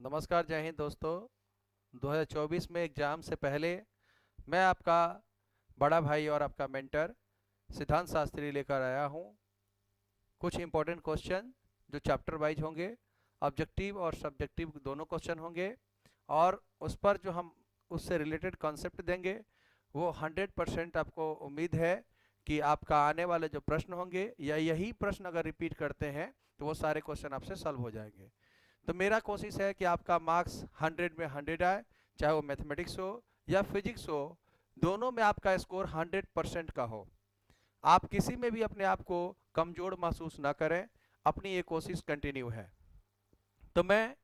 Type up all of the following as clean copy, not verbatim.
नमस्कार, जय हिंद दोस्तों। 2024 में एग्ज़ाम से पहले मैं आपका बड़ा भाई और आपका मेंटर सिद्धांत शास्त्री लेकर आया हूँ। कुछ इम्पोर्टेंट क्वेश्चन जो चैप्टर वाइज होंगे, ऑब्जेक्टिव और सब्जेक्टिव दोनों क्वेश्चन होंगे, और उस पर जो हम उससे रिलेटेड कॉन्सेप्ट देंगे वो 100% आपको उम्मीद है कि आपका आने वाले जो प्रश्न होंगे या यही प्रश्न अगर रिपीट करते हैं तो वो सारे क्वेश्चन आपसे सॉल्व हो जाएंगे। तो मेरा कोशिश है कि आपका मार्क्स 100 में 100 आए, चाहे वो मैथमेटिक्स हो या फिजिक्स हो, दोनों में आपका स्कोर 100% का हो। आप किसी में भी अपने आप को कमज़ोर महसूस ना करें, अपनी ये कोशिश कंटिन्यू है। तो मैं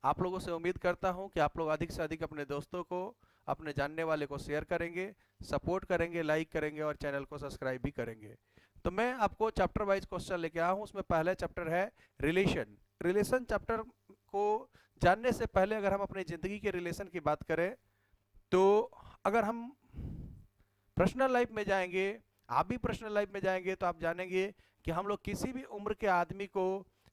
आप लोगों से उम्मीद करता हूं कि आप लोग अधिक से अधिक अपने दोस्तों को, अपने जानने वाले को शेयर करेंगे, सपोर्ट करेंगे, लाइक करेंगे और चैनल को सब्सक्राइब भी करेंगे। तो मैं आपको चैप्टर वाइज क्वेश्चन लेके आया हूँ। उसमें पहला चैप्टर है रिलेशन। रिलेशन चैप्टर को जानने से पहले अगर हम अपनी ज़िंदगी के रिलेशन की बात करें तो अगर हम पर्सनल लाइफ में जाएंगे, आप भी पर्सनल लाइफ में जाएंगे, तो आप जानेंगे कि हम लोग किसी भी उम्र के आदमी को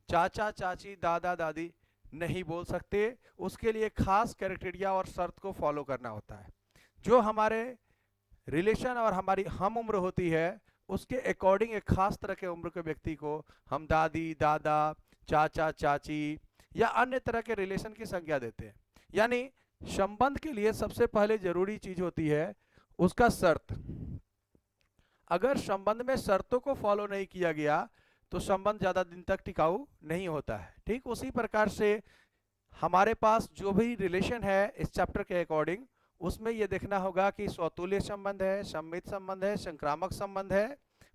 चाचा चाची दादा दादी नहीं बोल सकते। उसके लिए खास क्राइटेरिया और शर्त को फॉलो करना होता है। जो हमारे रिलेशन और हमारी हम उम्र होती है उसके अकॉर्डिंग एक खास तरह के उम्र के व्यक्ति को हम दादी दादा, चाचा चाची या अन्य तरह के रिलेशन की संज्ञा देते हैं। यानी संबंध के लिए सबसे पहले जरूरी चीज होती है उसका शर्त। अगर संबंध में शर्तों को फॉलो नहीं किया गया तो संबंध ज्यादा दिन तक टिकाऊ नहीं होता है। ठीक उसी प्रकार से हमारे पास जो भी रिलेशन है इस चैप्टर के अकॉर्डिंग, उसमें यह देखना होगा कि स्वतुल्य संबंध है, सम्मित संबंध है, संक्रामक संबंध है,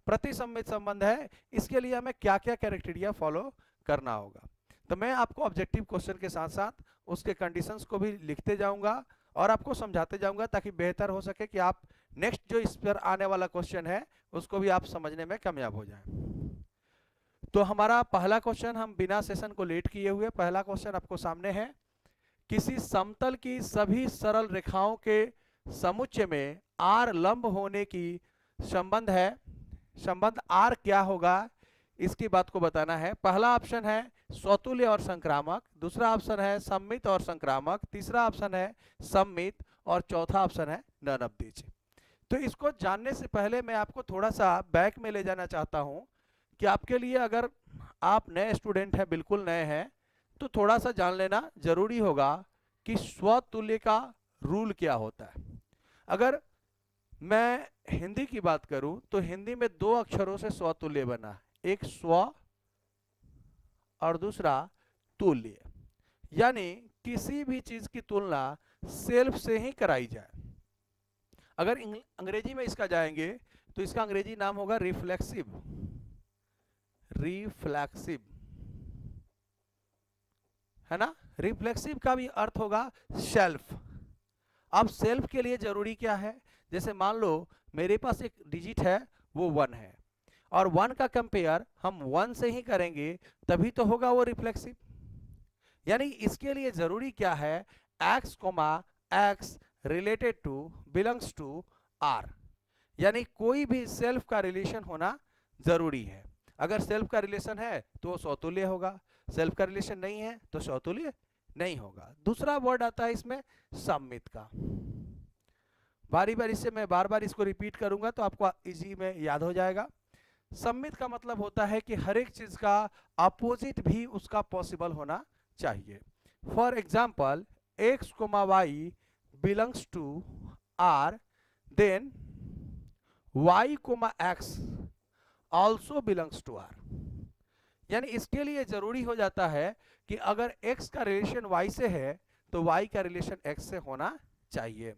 प्रतिसम्मित संबंध है। इसके लिए हमें क्या क्या क्राइटेरिया फॉलो करना होगा। तो मैं आपको ऑब्जेक्टिव क्वेश्चन के साथ साथ उसके कंडीशंस को भी लिखते जाऊंगा और आपको समझाते जाऊंगा ताकि बेहतर हो सके कि आप नेक्स्ट जो इस पर आने वाला क्वेश्चन है उसको भी आप समझने में कामयाब हो जाए। तो हमारा पहला क्वेश्चन, हम बिना सेशन को लेट किए हुए पहला क्वेश्चन आपको सामने है। किसी समतल की सभी सरल रेखाओं के समुच्चय में आर लंब होने की संबंध है। संबंध आर क्या होगा इसकी बात को बताना है। पहला ऑप्शन है स्वतुल्य और संक्रामक, दूसरा ऑप्शन है सम्मित और संक्रामक, तीसरा ऑप्शन है सम्मित और चौथा ऑप्शन है नन ऑफ दीज। तो इसको जानने से पहले मैं आपको थोड़ा सा बैक में ले जाना चाहता हूं कि आपके लिए, अगर आप नए स्टूडेंट हैं, बिल्कुल नए हैं, तो थोड़ा सा जान लेना जरूरी होगा कि स्वतुल्य का रूल क्या होता है। अगर मैं हिंदी की बात करूं तो हिंदी में दो अक्षरों से स्वतुल्य बना है, एक स्व और दूसरा तुल्य। यानी किसी भी चीज की तुलना सेल्फ से ही कराई जाए। अगर अंग्रेजी में इसका जाएंगे तो इसका अंग्रेजी नाम होगा रिफ्लेक्सिव। रिफ्लेक्सिव है ना। रिफ्लेक्सिव का भी अर्थ होगा सेल्फ। अब सेल्फ के लिए जरूरी क्या है, जैसे मान लो मेरे पास एक डिजिट है वो 1 है और 1 का कंपेयर हम 1 से ही करेंगे तभी तो होगा वो रिफ्लेक्सिव। यानी इसके लिए जरूरी क्या है, x comma x related to belongs to r। यानी कोई भी सेल्फ का रिलेशन होना जरूरी है। अगर सेल्फ का रिलेशन है तो वो स्वतुल्य होगा, सेल्फ का रिलेशन नहीं है तो स्वतुल्य नहीं होगा। दूसरा वर्ड आता है इसमें सम्मित का। बारी बारी से मैं बार बार इसको रिपीट करूंगा तो आपको इजी में याद हो जाएगा। सम्मित का मतलब होता है कि हर एक चीज का अपोजिट भी उसका पॉसिबल होना चाहिए। For example x comma y belongs to r, then y comma x also belongs to r। यानी इसके लिए जरूरी हो जाता है कि अगर x का रिलेशन y से है तो y का रिलेशन x से होना चाहिए।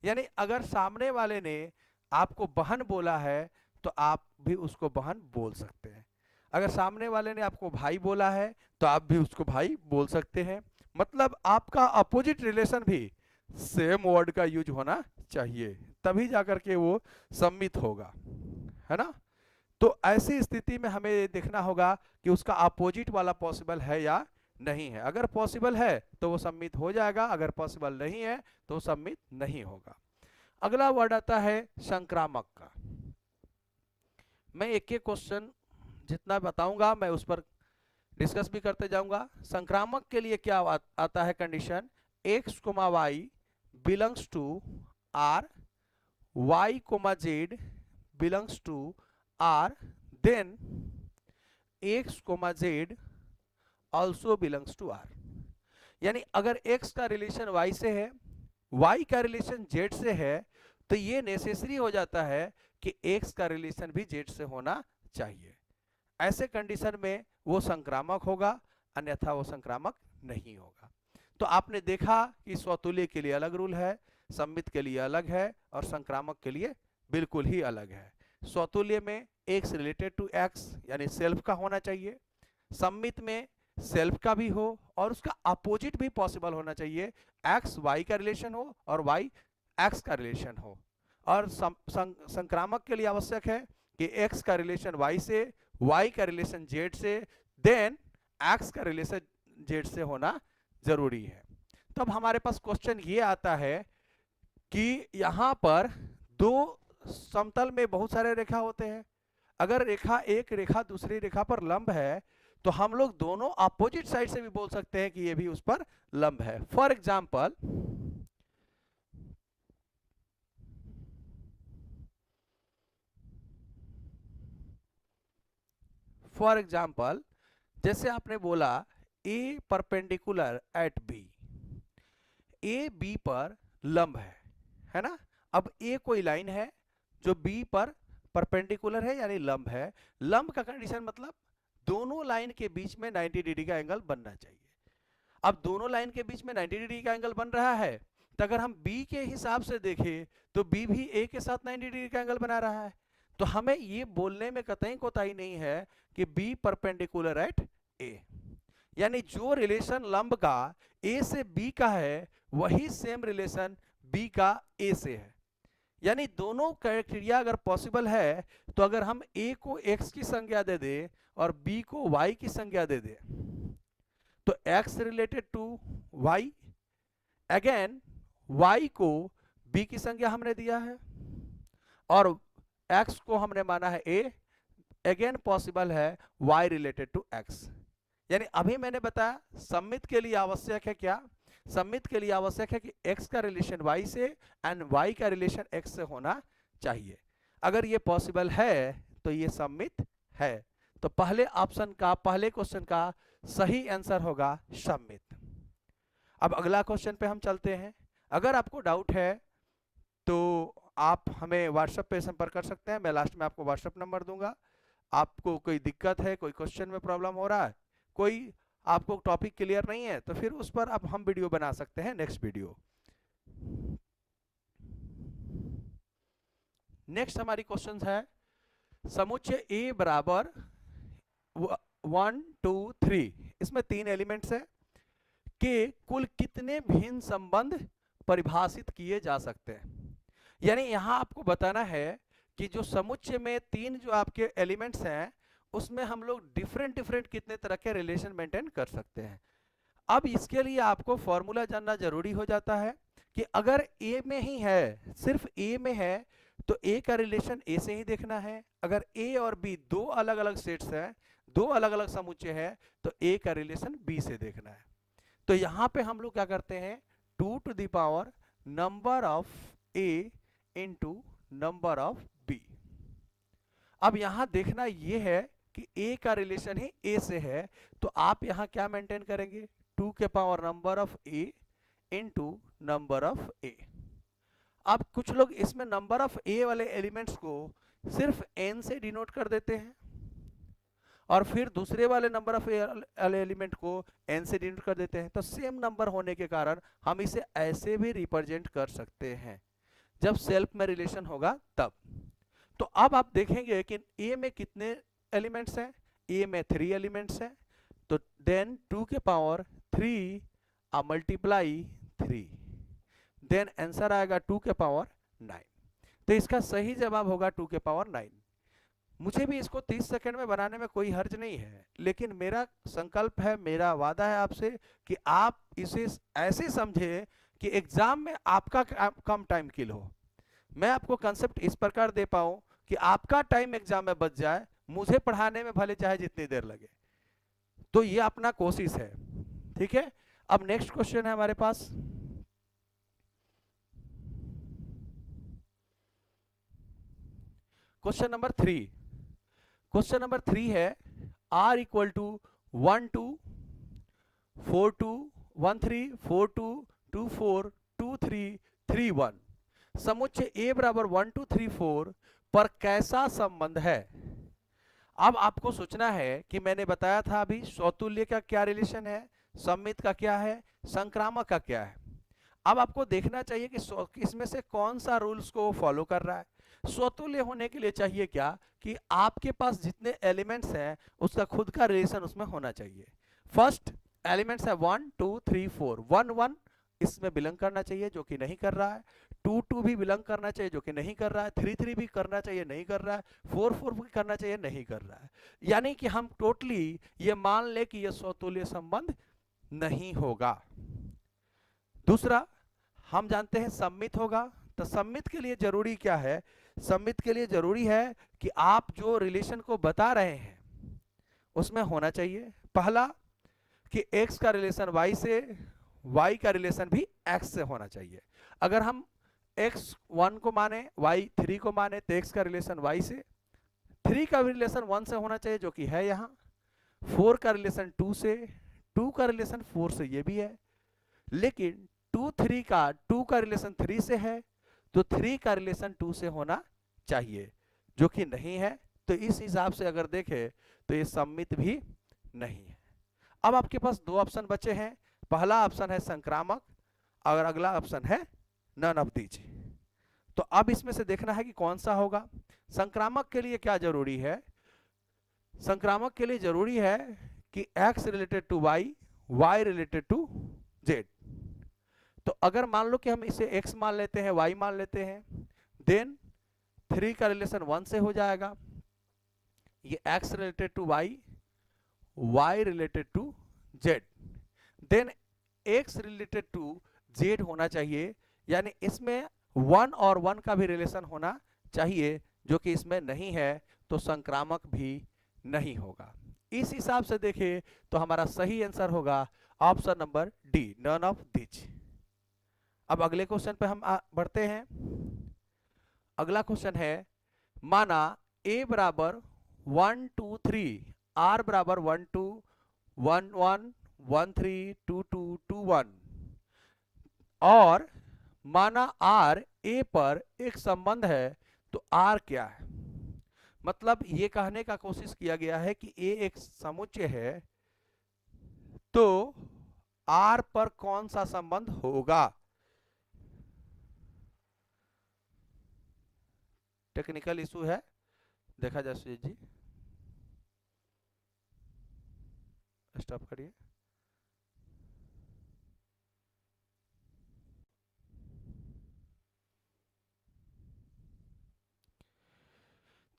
यानी अगर सामने वाले ने आपको बहन बोला है तो आप भी उसको बहन बोल सकते हैं। अगर सामने वाले ने आपको भाई बोला है तो आप भी उसको भाई बोल सकते हैं। मतलब आपका अपोजिट रिलेशन भी सेम वर्ड का यूज होना चाहिए, तभी जाकर के वो सम्मित होगा, है ना। तो ऐसी स्थिति में हमें देखना होगा कि उसका अपोजिट वाला पॉसिबल है या नहीं है। अगर पॉसिबल है तो वो सम्मित हो जाएगा, अगर पॉसिबल नहीं है तो वो सम्मित नहीं होगा। अगला वर्ड आता है संक्रामक का। मैं एक एक क्वेश्चन जितना बताऊंगा मैं उस पर डिस्कस भी करते जाऊंगा। संक्रामक के लिए क्या आता है condition, x, y belongs to R, y, z belongs to R, then x, z also belongs to R। यानी अगर x का रिलेशन y से है, y का रिलेशन z से है, तो ये नेसेसरी हो जाता है कि x का रिलेशन भी z से होना चाहिए। ऐसे कंडीशन में वो संक्रामक होगा, अन्यथा वो संक्रामक नहीं होगा। तो आपने देखा कि स्वतुल्य के लिए अलग रूल है, सम्मित के लिए अलग है और संक्रामक के लिए बिल्कुल ही अलग है। स्वतुल्य में x रिलेटेड टू x यानी सेल्फ का होना चाहिए, सम्मित में सेल्फ का भी हो और उसका अपोजिट भी पॉसिबल होना चाहिए, x y का रिलेशन हो और y x का रिलेशन हो। और संक्रामक के लिए आवश्यक है कि x का रिलेशन y से, y का रिलेशन z से, देन x का रिलेशन z से होना जरूरी है। तब हमारे पास क्वेश्चन ये आता है कि यहां पर दो समतल में बहुत सारे रेखा होते हैं, अगर रेखा एक रेखा दूसरी रेखा पर लंब है तो हम लोग दोनों अपोजिट साइड से भी बोल सकते हैं कि ये भी उस पर लंब है। फॉर एग्जाम्पल जैसे आपने बोला A perpendicular eight B, A B पर लंब है ना। अब A कोई लाइन है जो B पर परपेंडिकुलर है यानी लंब है। लंब का कंडीशन मतलब दोनों लाइन के बीच में 90 डिग्री का एंगल बनना चाहिए। अब दोनों लाइन के बीच में 90 डिग्री का एंगल बन रहा है, तो अगर हम B के हिसाब से देखें तो B भी A के साथ 90 डिग्री का एंगल बना रहा है। तो हमें ये बोलने में कतई कोताही नहीं है कि B परपेंडिकुलर एट A, यानी जो रिलेशन लंब का A से B का है वही सेम रिलेशन B का A से है। यानी दोनों क्राइटेरिया अगर पॉसिबल है तो अगर हम A को x की संज्ञा दे दे और B को y की संज्ञा दे दे तो x related to y, again y को B की संज्ञा हमने दिया है और x को हमने माना है A, अगेन पॉसिबल है y रिलेटेड टू x। यानी अभी मैंने बताया सम्मित के लिए आवश्यक है क्या, सम्मित के लिए आवश्यक है कि x का रिलेशन y से एंड y का रिलेशन x से होना चाहिए। अगर ये पॉसिबल है तो ये सम्मित है। तो पहले ऑप्शन का, पहले क्वेश्चन का सही आंसर होगा सम्मित। अब अगला क्वेश्चन पे हम चलते हैं। अगर आपको डाउट है तो आप हमें व्हाट्सएप पे संपर्क कर सकते हैं, मैं लास्ट में आपको व्हाट्सएप नंबर दूंगा। आपको कोई दिक्कत है, कोई क्वेश्चन में प्रॉब्लम हो रहा है, कोई आपको टॉपिक क्लियर नहीं है, तो फिर उस पर अब हम वीडियो बना सकते हैं, नेक्स्ट वीडियो। नेक्स्ट हमारी क्वेश्चन है समुच्चय A बराबर 1 2 3, इसमें 3 एलिमेंट्स है के कुल कितने भिन्न संबंध परिभाषित किए जा सकते हैं। यानी यहां आपको बताना है कि जो समुच्चय में 3 जो आपके एलिमेंट्स हैं उसमें हम लोग डिफरेंट कितने तरह के रिलेशन मेंटेन कर सकते हैं। अब इसके लिए आपको फॉर्मूला जानना जरूरी हो जाता है कि अगर A में ही है, सिर्फ A में है तो A का रिलेशन A से ही देखना है। अगर A और B दो अलग अलग सेट्स हैं, दो अलग अलग समुच्चय है, तो A का रिलेशन B से देखना है। तो यहां पे हम लोग क्या करते हैं, 2 to the power number of A into number of B। अब यहां देखना यह है कि A का रिलेशन ही A से है, तो आप यहां क्या मेंटेन करेंगे, 2 के power number of A into number of A। अब कुछ लोग इसमें नंबर ऑफ A वाले एलिमेंट्स को सिर्फ n से डिनोट कर देते हैं और फिर दूसरे वाले नंबर ऑफ A वाले एलिमेंट को n से डिनोट कर देते हैं। तो सेम नंबर होने के कारण हम इसे ऐसे भी रिप्रेजेंट कर सकते हैं जब सेल्फ में रिलेशन होगा तब। तो अब आप देखेंगे कि A में कितने एलिमेंट्स हैं, A में 3 एलिमेंट्स हैं, तो देन 2 के पावर 3 मल्टीप्लाई 3, देन आंसर आएगा 2 के पावर 9। तो इसका सही जवाब होगा 2 के पावर 9। मुझे भी इसको 30 सेकंड में बनाने में कोई हर्ज नहीं है, लेकिन मेरा संकल्प है, मेरा वादा है आपसे कि आप इसे ऐसे समझे कि एग्जाम में आपका कम टाइम किल हो। मैं आपको कंसेप्ट इस प्रकार दे पाऊं कि आपका टाइम एग्जाम में बच जाए, मुझे पढ़ाने में भले चाहे जितनी देर लगे। तो ये अपना कोशिश है, ठीक है। अब नेक्स्ट क्वेश्चन है हमारे पास, क्वेश्चन नंबर 3। क्वेश्चन नंबर 3 है R इक्वल टू 1 2 4 2 1 3 4 2 2 4 2 3 3 1 समुच्चय A बराबर 1 2 3 4 पर कैसा संबंध है। अब आपको सोचना है कि मैंने बताया था अभी स्वतुल्य का क्या रिलेशन है, सममित का क्या है, संक्रामक का क्या है। अब आपको देखना चाहिए कि इसमें से कौन सा रूल्स को फॉलो कर रहा है। स्वतुल्य होने के लिए चाहिए क्या कि आपके पास जितने एलिमेंट्स हैं उसका खुद का रिलेशन उसमें होना चाहिए। फर्स्ट एलिमेंट्स है 1 2 3 4, 1 1 इसमें बिलोंग करना चाहिए जो कि नहीं कर रहा है, 2 2 भी बिलोंग करना चाहिए जो कि नहीं कर रहा है, 3 3 भी करना चाहिए नहीं कर रहा है, 4 4 भी करना चाहिए नहीं कर रहा है। यानी कि हम टोटली ये मान ले कि ये स्वतुल्य संबंध नहीं होगा। दूसरा हम जानते हैं सम्मित होगा, तो सम्मित के लिए जरूरी क्या है, सम्मित के लिए जरूरी है कि आप जो रिलेशन को बता रहे हैं उसमें होना चाहिए पहला कि x का रिलेशन y से, y का रिलेशन भी x से होना चाहिए। अगर हम x 1 को माने y 3 को माने तो x का रिलेशन y से, 3 का भी रिलेशन 1 से होना चाहिए जो कि है यहाँ, 4 का रिलेशन 2 से, 2 का रिलेशन 4 से ये भी है, लेकिन 2 का रिलेशन 3 से है तो 3 का रिलेशन 2 से होना चाहिए जो कि नहीं है। तो इस हिसाब से अगर देखें तो ये सम्मित भी नहीं है। अब आपके पास दो ऑप्शन बचे हैं, पहला ऑप्शन है संक्रामक और अगला ऑप्शन है नन ऑफ दीज। तो अब इसमें से देखना है कि कौन सा होगा। संक्रामक के लिए क्या जरूरी है, संक्रामक के लिए जरूरी है कि x related to y, y related to z। तो अगर मान लो कि हम इसे x मान लेते हैं, y मान लेते हैं, देन 3 का रिलेशन 1 से हो जाएगा, ये x related to y, y related to z, then x related to z होना चाहिए, यानी इसमें 1 और 1 का भी रिलेशन होना चाहिए जो कि इसमें नहीं है, तो संक्रामक भी नहीं होगा। इस हिसाब से देखें तो हमारा सही आंसर होगा option number D, none of this. अब अगले क्वेश्चन पे हम बढ़ते हैं। अगला क्वेश्चन है माना a बराबर 1 2 3, r बराबर 1 2 1 1 1 3 2 2 2 1 और माना r a पर एक संबंध है, तो r क्या है। मतलब ये कहने का कोशिश किया गया है कि a एक समुच्चय है तो r पर कौन सा संबंध होगा। टेक्निकल इशू है, देखा जाए सुजीत जी, स्टॉप करिए।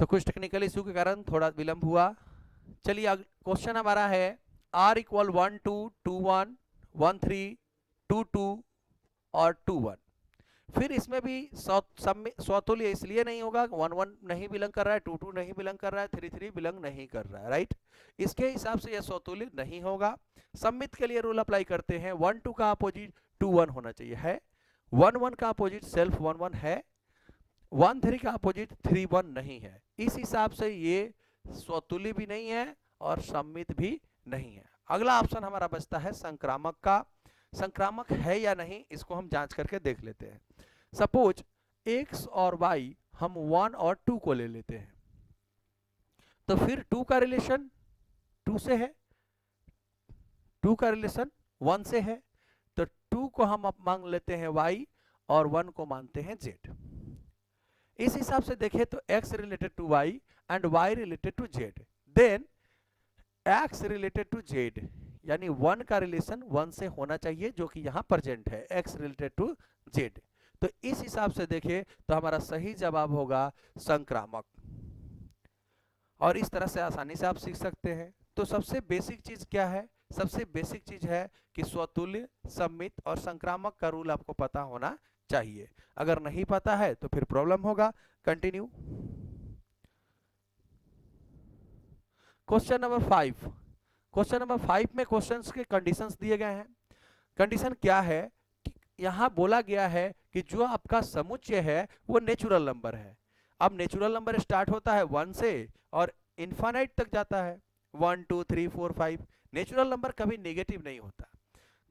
तो कुछ टेक्निकल इशू के कारण थोड़ा विलंब हुआ। चलिए क्वेश्चन हमारा है r इक्वल 1 2 2 1 1 3 2 2 और 2 1। फिर इसमें भी स्वतुल्य इसलिए नहीं होगा, 1 1 नहीं बिलोंग कर रहा है, 2 2 नहीं बिलोंग कर रहा है, 3 3 बिलोंग नहीं कर रहा है, राइट। इसके हिसाब से यह स्वतुल्य नहीं होगा। सम्मित के लिए रूल अप्लाई करते हैं, 1 2 का अपोजिट 2 1 होना चाहिए, है 1 1 का अपोजिट सेल्फ 1 1 है, 1 3 का अपोजिट 3 1 नहीं है। इस हिसाब से ये स्वतुल्य भी नहीं है और सम्मित भी नहीं है। अगला ऑप्शन हमारा बचता है संक्रामक का। संक्रामक है या नहीं इसको हम जांच करके देख लेते हैं। सपोज x और y हम 1 और 2 को ले लेते हैं, तो फिर 2 का रिलेशन 2 से है, 2 का रिलेशन 1 से है, तो 2 को हम अब मान लेते हैं y और 1 को मानते हैं z। इस हिसाब से देखें तो x related to y and y related to z, then x related to z, यानी 1 का रिलेशन 1 से होना चाहिए जो कि यहां प्रेजेंट है, x रिलेटेड टू z। तो इस हिसाब से देखें तो हमारा सही जवाब होगा संक्रामक। और इस तरह से आसानी से आप सीख सकते हैं। तो सबसे बेसिक चीज क्या है, सबसे बेसिक चीज है कि स्वतुल्य, सम्मित और संक्रामक का रूल आपको पता होना चाहिए। अगर नहीं पता है तो फिर प्रॉब्लम होगा। Continue. Question number 5, question number 5 में क्वेश्चंस के कंडीशंस दिए गए हैं। कंडीशन क्या है कि यहां बोला गया है कि जो आपका समुच्चय है वो नेचुरल नंबर है। अब नेचुरल नंबर स्टार्ट होता है 1 से और इनफाइनाइट तक जाता है, 1 2 3 4 5। नेचुरल नंबर कभी नेगेटिव नहीं होता।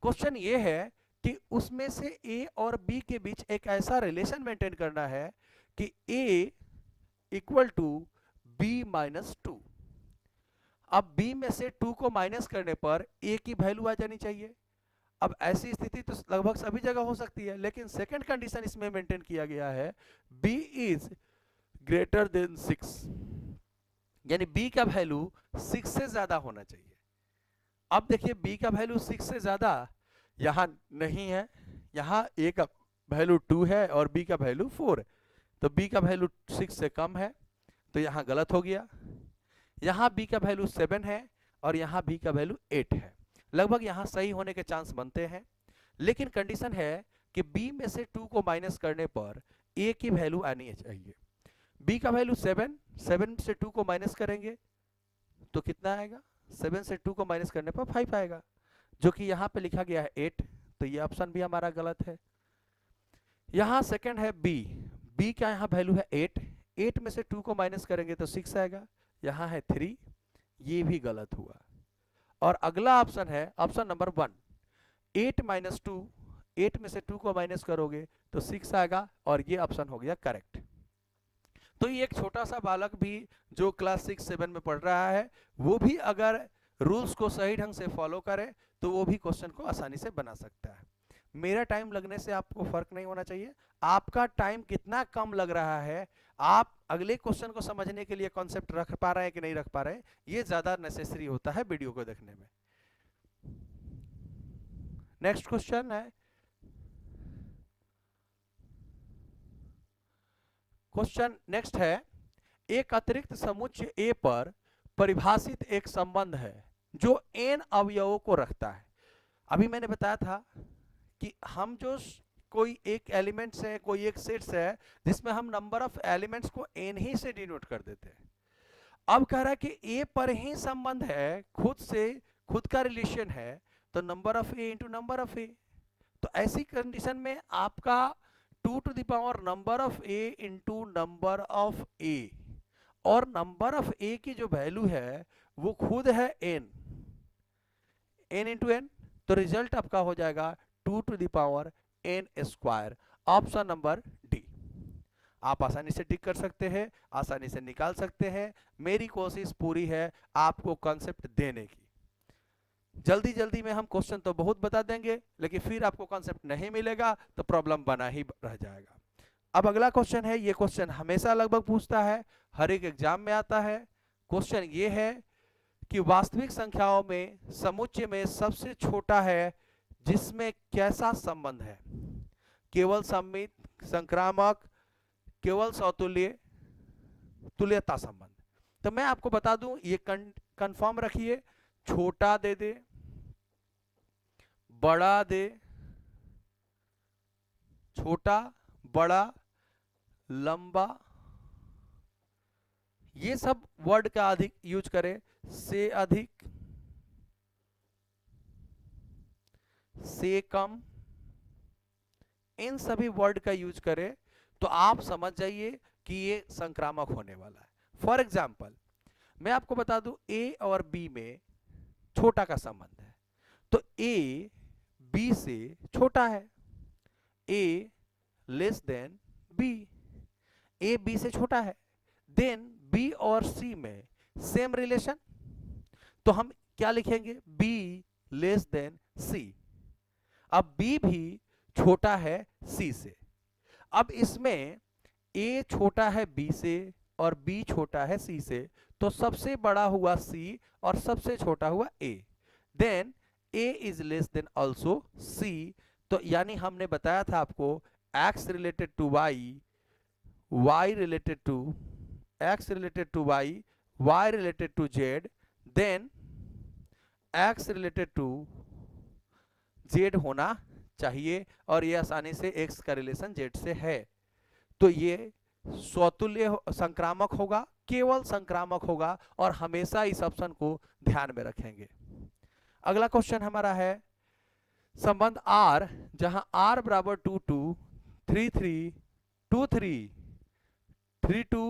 क्वेश्चन ये है कि उसमें से ए और बी के बीच एक ऐसा रिलेशन मेंटेन करना है कि ए इक्वल टू बी माइनस 2। अब b में से 2 को माइनस करने पर a की वैल्यू आ जानी चाहिए। अब ऐसी स्थिति तो लगभग सभी जगह हो सकती है, लेकिन सेकंड कंडीशन इसमें मेंटेन किया गया है, b इज ग्रेटर देन 6, यानी b का वैल्यू 6 से ज्यादा होना चाहिए। अब देखिए b का वैल्यू 6 से ज्यादा यहां नहीं है, यहां a का वैल्यू 2 है और b का वैल्यू 4 है, तो b का वैल्यू 6 से कम है, तो यहां गलत हो गया। यहां b का वैल्यू 7 है और यहां b का वैल्यू 8 है, लगभग यहां सही होने के चांस बनते हैं। लेकिन कंडीशन है कि b में से 2 को माइनस करने पर a की वैल्यू आनी चाहिए। b का वैल्यू 7, 7 से 2 को माइनस करेंगे तो कितना आएगा, 7 से 2 को माइनस करने पर 5 आएगा, जो कि यहां पे लिखा गया है 8, तो ये ऑप्शन भी हमारा गलत है। यहां सेकंड है b का यहां वैल्यू है 8, 8 में से 2 को माइनस करेंगे तो 6 आएगा, यहां है 3, ये भी गलत हुआ। और अगला ऑप्शन है ऑप्शन नंबर 1, 8 माइनस 2, 8 में से 2 को माइनस करोगे तो 6 आएगा, और ये ऑप्शन हो गया करेक्ट। तो ये एक छोटा सा बालक भी जो क्लास 6-7 में पढ़ रहा है, वो भी अगर रूल्स को सही ढंग से फॉलो करे तो वो भी क्वेश्चन को आसानी से बना सकता है। मेरा टाइम लगने से आपको फर्क नहीं होना चाहिए, आपका टाइम कितना कम लग रहा है, आप अगले क्वेश्चन को समझने के लिए कॉन्सेप्ट रख पा रहे हैं कि नहीं रख पा रहे हैं, ये ज्यादा नेसेसरी होता है वीडियो को देखने में। नेक्स्ट क्वेश्चन है, क्वेश्चन नेक्स्ट है, एक अतिरिक्त समुच्चय ए पर परिभाषित एक संबंध है जो n अवयवों को रखता है। अभी मैंने बताया था कि हम जो कोई एक एलिमेंट्स है, कोई एक सेट्स है जिसमें हम नंबर ऑफ एलिमेंट्स को n ही से डिनोट कर देते हैं। अब कह रहा है कि a पर ही संबंध है, खुद से खुद का रिलेशन है, तो number of a into number of a। तो ऐसी कंडीशन में आपका 2 to the power number of a into number of a, और नंबर ऑफ a की जो वैल्यू है वो खुद है n इंटू n, तो रिजल्ट आपका हो जाएगा 2 to the power n square, option number D. आप आसानी से टिक कर सकते हैं, आसानी से निकाल सकते हैं। मेरी कोशिश पूरी है आपको कॉन्सेप्ट देने की। जल्दी जल्दी में हम क्वेश्चन तो बहुत बता देंगे, लेकिन फिर आपको कॉन्सेप्ट नहीं मिलेगा तो प्रॉब्लम बना ही रह जाएगा। अब अगला क्वेश्चन है, ये क्वेश्चन हमेशा लगभग पूछता है, हर एक एग्जाम में आता है। क्वेश्चन ये है कि वास्तविक संख्याओं में समुच्चय में सबसे छोटा है जिसमें कैसा संबंध है, केवल सममित, संक्रामक, केवल सौतुल्य, तुल्यता संबंध। तो मैं आपको बता दूं, ये कंफर्म रखिए, छोटा दे दे, बड़ा दे, छोटा, बड़ा, लंबा, ये सब वर्ड का अधिक यूज करें, से अधिक, से कम, इन सभी वर्ड का यूज करें तो आप समझ जाइए कि ये संक्रामक होने वाला है। फॉर एग्जाम्पल मैं आपको बता दूं, ए और बी में छोटा का संबंध है, तो ए बी से छोटा है, A less than B, A B से छोटा है, देन बी और सी में सेम रिलेशन, तो हम क्या लिखेंगे, बी लेस देन सी। अब बी भी छोटा है सी से, अब इसमें ए छोटा है बी से और बी छोटा है सी से, तो सबसे बड़ा हुआ सी और सबसे छोटा हुआ A, then A is less than also C. तो यानी हमने बताया था आपको x related to y related to x related to y related to z, then x related to z होना चाहिए, और ये आसानी से x का रिलेशन z से है, तो ये स्वतुल्य संक्रामक होगा, केवल संक्रामक होगा, और हमेशा इस ऑप्शन को ध्यान में रखेंगे। अगला क्वेश्चन हमारा है संबंध R, जहां R बराबर 2 2 3 3 2 3 3 2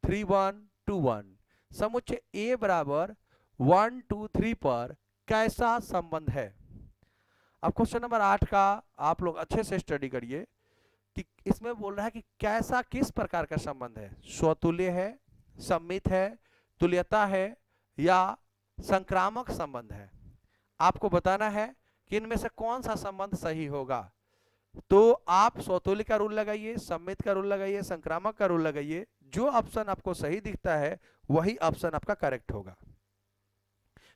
3 1 2 1, समुच्चय A बराबर 1 2 3 पर कैसा संबंध है। अब क्वेश्चन नंबर 8 का आप लोग अच्छे से स्टडी करिए कि इसमें बोल रहा है कि कैसा, किस प्रकार का संबंध है। स्वतुल्य है, सममित है, तुल्यता है या संक्रामक संबंध है। आपको बताना है कि इनमें से कौन सा संबंध सही होगा। तो आप स्वतुल्य का रूल लगाइए, सममित का रूल लगाइए, संक्रामक का रूल लगाइए। जो ऑप्शन आपको सही दिखता है वही ऑप्शन आपका करेक्ट होगा।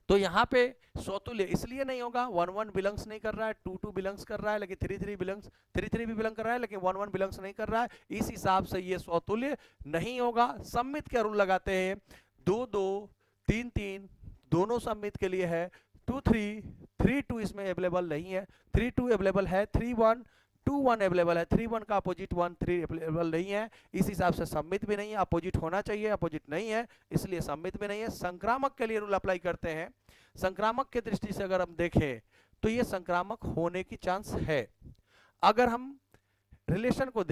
तो यहाँ पे स्वतुल्य इसलिए नहीं होगा, 1 1 बिलोंग्स नहीं कर रहा है, 2 2 बिलोंग्स कर रहा है, लेकिन 3 3 बिलोंग्स, 3 3 भी बिलोंग कर रहा है, लेकिन 1 1 बिलोंग्स नहीं कर रहा है। इस हिसाब से ये स्वतुल्य नहीं होगा। सम्मित का रूल लगाते हैं, 2 2 3 3 दोनों सम्मित के लिए है, 2 3 3 2 इसमें अवेलेबल नहीं है, 3 2 अवेलेबल है, 3 1 2 1 अवेलेबल है, 3 1 का अपोजिट 1 3 अवेलेबल नहीं है। इस हिसाब से सम्मित भी नहीं है, अपोजिट होना चाहिए, अपोजिट नहीं है, इसलिए सम्मित भी नहीं है। संक्रामक के लिए रूल अप्लाई करते हैं। संक्रामक के दृष्टि से अगर हम देखें तो ये संक्रामक होने की चांस है। अगर हम रिलेशन को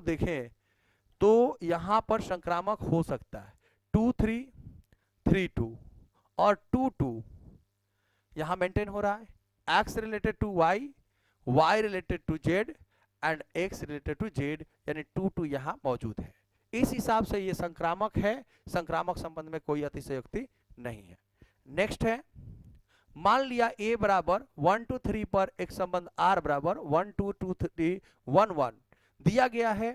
देखें तो यहां पर संक्रामक हो सकता है। 2 3 3 2 और 2 2 यहां मेंटेन हो रहा है। x related to y, y related to z and x related to z, यानी 2 2 यहां मौजूद है। इस हिसाब से ये संक्रामक है। संक्रामक संबंध में कोई अतिशयोक्ति नहीं है। नेक्स्ट है, मान लिया a बराबर 1 2 3 पर एक संबंध r बराबर 1 2 2 3 1 1 दिया गया है।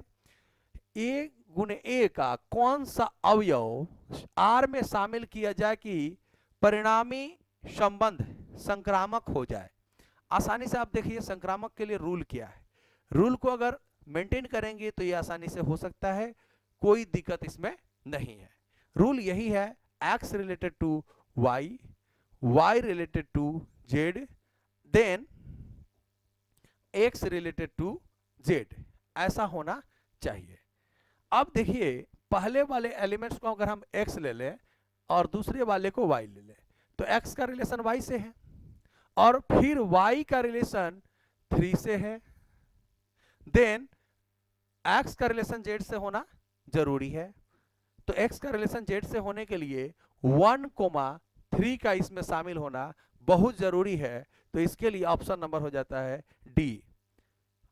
a गुने a का कौन सा अवयव r में शामिल किया जाए कि परिणामी संबंध संक्रामक हो जाए। आसानी से आप देखिए संक्रामक के लिए रूल क्या है। रूल को अगर मेंटेन करेंगे तो ये आसानी से हो सकता है, कोई दिक्कत इसमें नहीं है। रूल यही है, x related to y, y related to z, then x related to z, ऐसा होना चाहिए। अब देखिए पहले वाले एलिमेंट्स को अगर हम x ले लें और दूसरे वाले को y ले लें तो x का रिलेशन y से है और फिर y का रिलेशन 3 से है, देन x का रिलेशन z से होना जरूरी है। तो x का रिलेशन z से होने के लिए 1,3 का इसमें शामिल होना बहुत जरूरी है। तो इसके लिए ऑप्शन नंबर हो जाता है डी।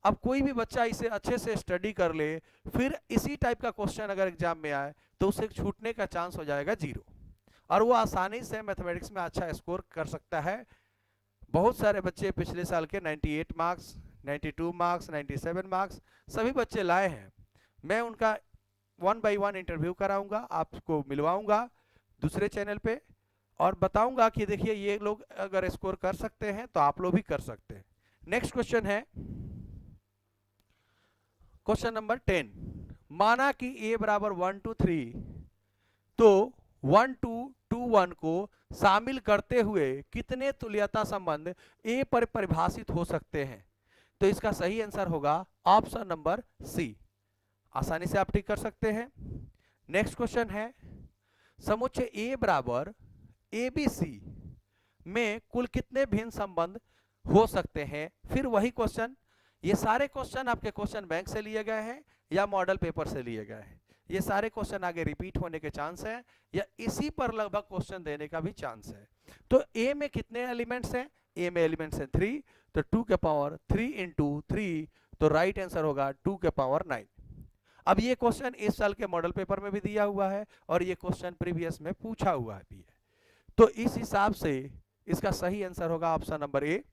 अब कोई भी बच्चा इसे अच्छे से स्टडी कर ले, फिर इसी टाइप का क्वेश्चन अगर एग्जाम में आए तो उसे छूटने का चांस हो जाएगा 0 और वो आसानी से मैथमेटिक्स में अच्छा स्कोर कर सकता है। बहुत सारे बच्चे पिछले साल के 98 मार्क्स, 92 मार्क्स, 97 मार्क्स सभी बच्चे लाए हैं। मैं उनका 1 बाय 1 इंटरव्यू कराऊंगा, आपको मिलवाऊंगा दूसरे चैनल पे और बताऊंगा कि देखिए ये लोग अगर स्कोर कर सकते हैं तो आप लोग भी कर सकते हैं। नेक्स्ट क्वेश्चन है क्वेश्चन नंबर 10। माना कि a बराबर 1 2 3 तो 1 2 2 1 को शामिल करते हुए कितने तुल्यता संबंध a पर परिभाषित हो सकते हैं। तो इसका सही आंसर होगा ऑप्शन नंबर सी। आसानी से आप टिक कर सकते हैं। नेक्स्ट क्वेश्चन है, समुच्चय a बराबर abc में कुल कितने भिन्न संबंध हो सकते हैं। फिर वही क्वेश्चन, ये सारे क्वेश्चन आपके क्वेश्चन बैंक से लिए गए हैं या मॉडल पेपर से लिए गए हैं। ये सारे क्वेश्चन आगे रिपीट होने के चांस है या इसी पर लगभग क्वेश्चन देने का भी चांस है। तो a में कितने एलिमेंट्स हैं, a में एलिमेंट्स हैं 3, तो 2 के पावर 3 इंटू 3, तो राइट आंसर होगा 2 के पावर 9। अब ये क्वेश्चन इस साल के मॉडल पेपर में भी दिया हुआ है और ये क्वेश्चन प्रीवियस में पूछा हुआ भी है। तो इस हिसाब से इसका सही आंसर होगा ऑप्शन नंबर ए।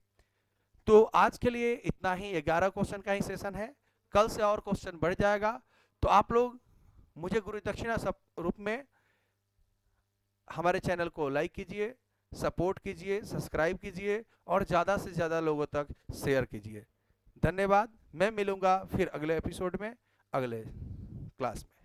तो आज के लिए इतना ही, 11 क्वेश्चन का ही सेशन है। कल से और क्वेश्चन बढ़ जाएगा। तो आप लोग मुझे गुरु दक्षिणा रूप में हमारे चैनल को लाइक कीजिए, सपोर्ट कीजिए, सब्सक्राइब कीजिए और ज़्यादा से ज़्यादा लोगों तक शेयर कीजिए। धन्यवाद। मैं मिलूंगा फिर अगले एपिसोड में, अगले क्लास में।